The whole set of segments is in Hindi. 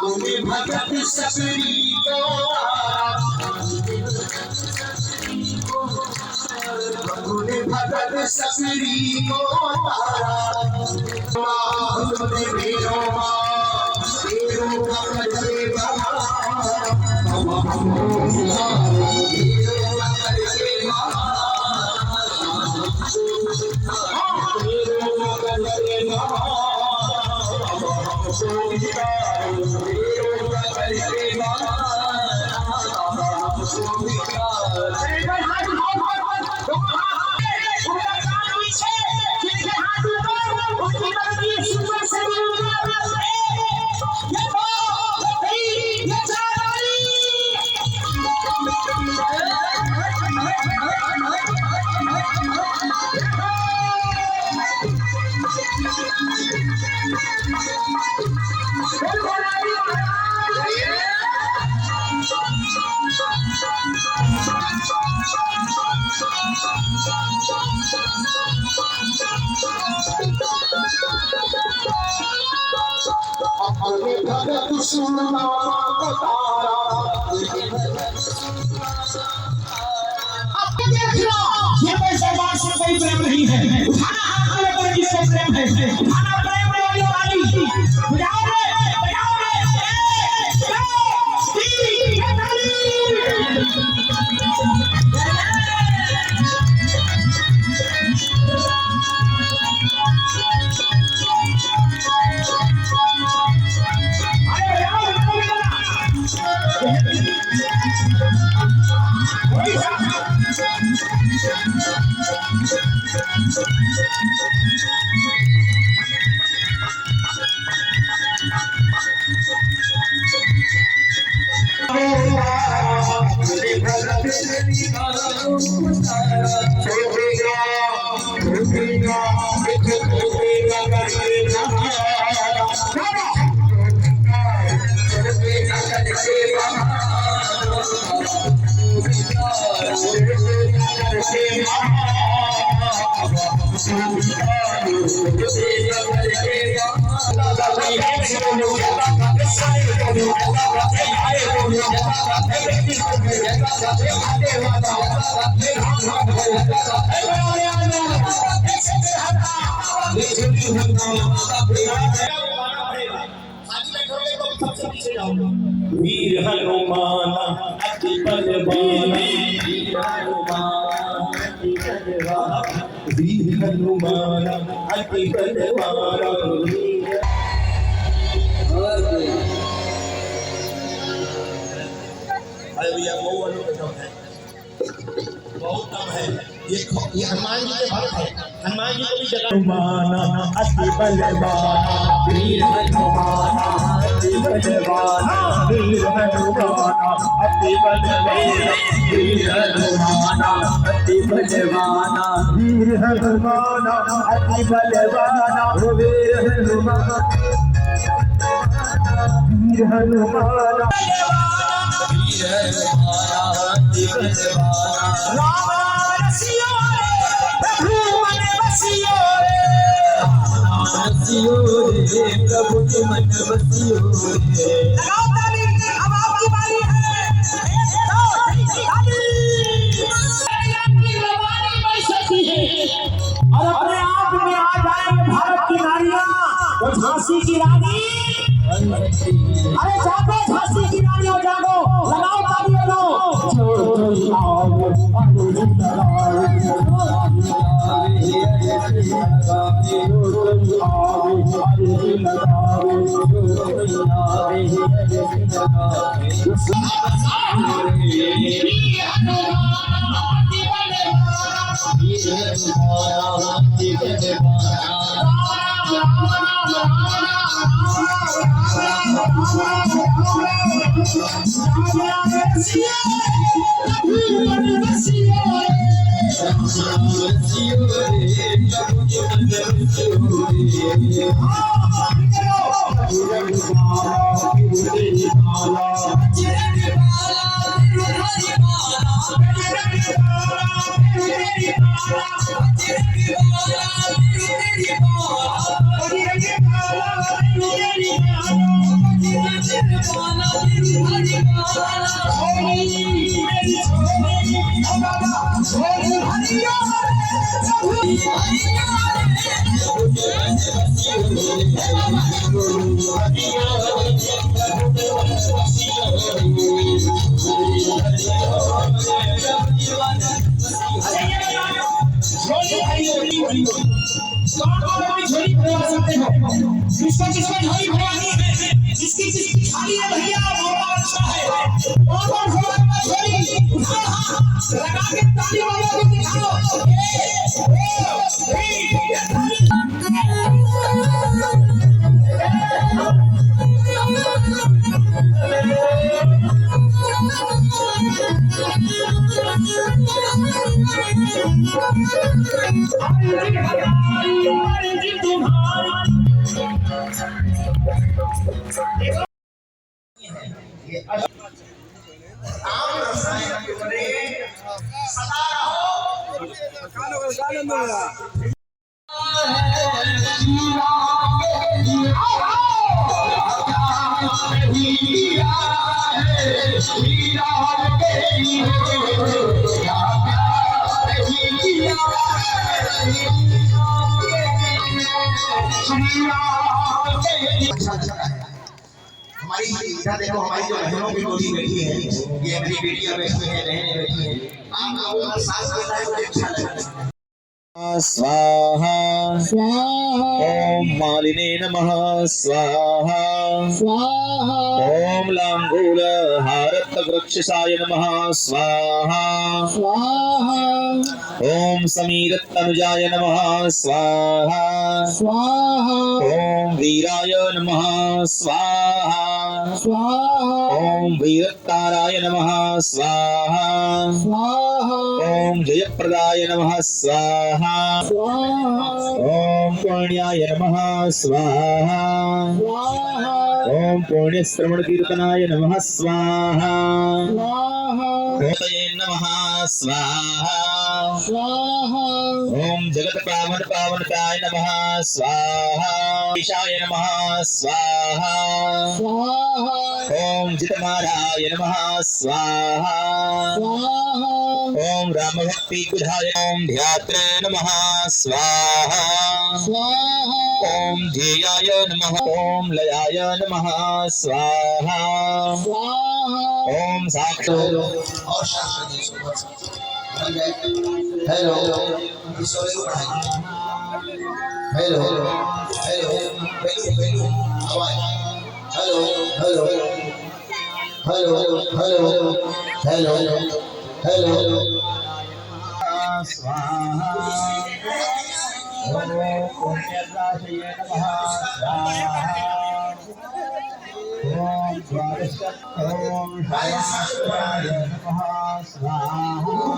अपने भगत सकरी को अपने भगत सकरी को तुमने मेरो अपने भगत सुनना तारा अब देख लो ये कोई समाज से कोई प्रेम नहीं है उठाना हाथ में कोई जिससे प्रेम है उठाना प्रेम वाली वाली बजाओ रे वीर हनुमान अति बलवान वीर हनुमान अति बलवान अरे भैया बहुत कम है ये हनुमान जी के भक्त है हनुमान जी को भी जगह हनुमान अति बलवान वीर हनुमान अति बलवान वीर हनुमान अति बलवान वीर हनुमान अति बलवान वीर हनुमान अति बलवान वीर हनुमान वीर हनुमान प्रभु के मन बसियो रे लगाओ ताली अब आपकी बारी है और अपने आप में आ जाएंगे भारत की नारियां तो झांसी की रानी अरे जागो झांसी की रानियों जागो लगाओ तालियों लो झोली भरवा सकते हो। किसका किसका झोली भरवानी है, जिसकी जिसकी खाली है भैया मौका अच्छा है। और भरवा झोली उठाओ, हाथ लगा के ताली वालों को दिखाओ। हमारी इधर देखो, हमारी जो बहनों की टोली बैठी है, ये अपनी बेटियां बैठी है, बहनें बैठी है। आप लोगों का साथ देना है, मुझे अच्छा लगता है। स्वाहा ओम मालिने नमः स्वाहा ओम लांगूल हारत वृक्षसाय नमः स्वाहा ओम समीरतनुजाय नमः स्वाहा ओम वीराय नमः स्वाहा ओम वीरताराय नमः स्वाहा ओम जयप्रदाय नमः स्वाहा ओम पुण्याय नमः स्वाहा ओम पुण्य श्रवण कीर्तनाय नमः स्वाहा ओतये नमः स्वाहा ओम जगत पावन पावनकाय नमः स्वाहा ईशाय नमः स्वाहा ओम जितमाराय नमः स्वाहा ओम राम भक्ति कुधाय ओम ध्यात्रे नमः स्वाहा ओम ध्येयाय नमः ओम लयाय नमः स्वाहा ओम साक्षात् और शास्त्र जी सुबह हेलो, ईश्वरी को पढ़ाइए। हेलो हेलो हेलो हेलो आवाज hello hello hello hello hello hello hello स्वाहा ओम पुण्यराशये नमः स्वाहा ओम द्वादश ओम शास्त्राय नमः स्वाहा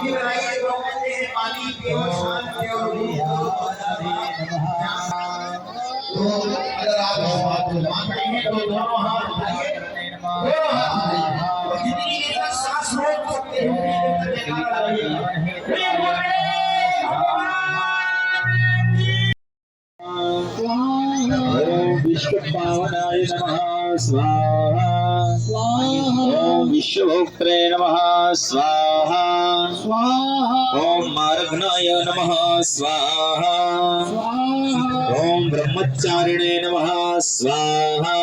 की बनाइए, लोग कहते हैं पानी पियो, शांत पियो। अगर आप मान पड़ेंगे तो दोनों हाथ उठाइए, दोनों हाथ और जितनी देर तक सांस रोक सकते हो उतनी देर तक जयकारा लगाइए। ओम विश्व पावनाय नमः स्वाहा ओम विश्वभोक्त्रे नमः स्वाहा ओम मार्गनाय नमः स्वाहा ओम ब्रह्मचारिणे नमः स्वाहा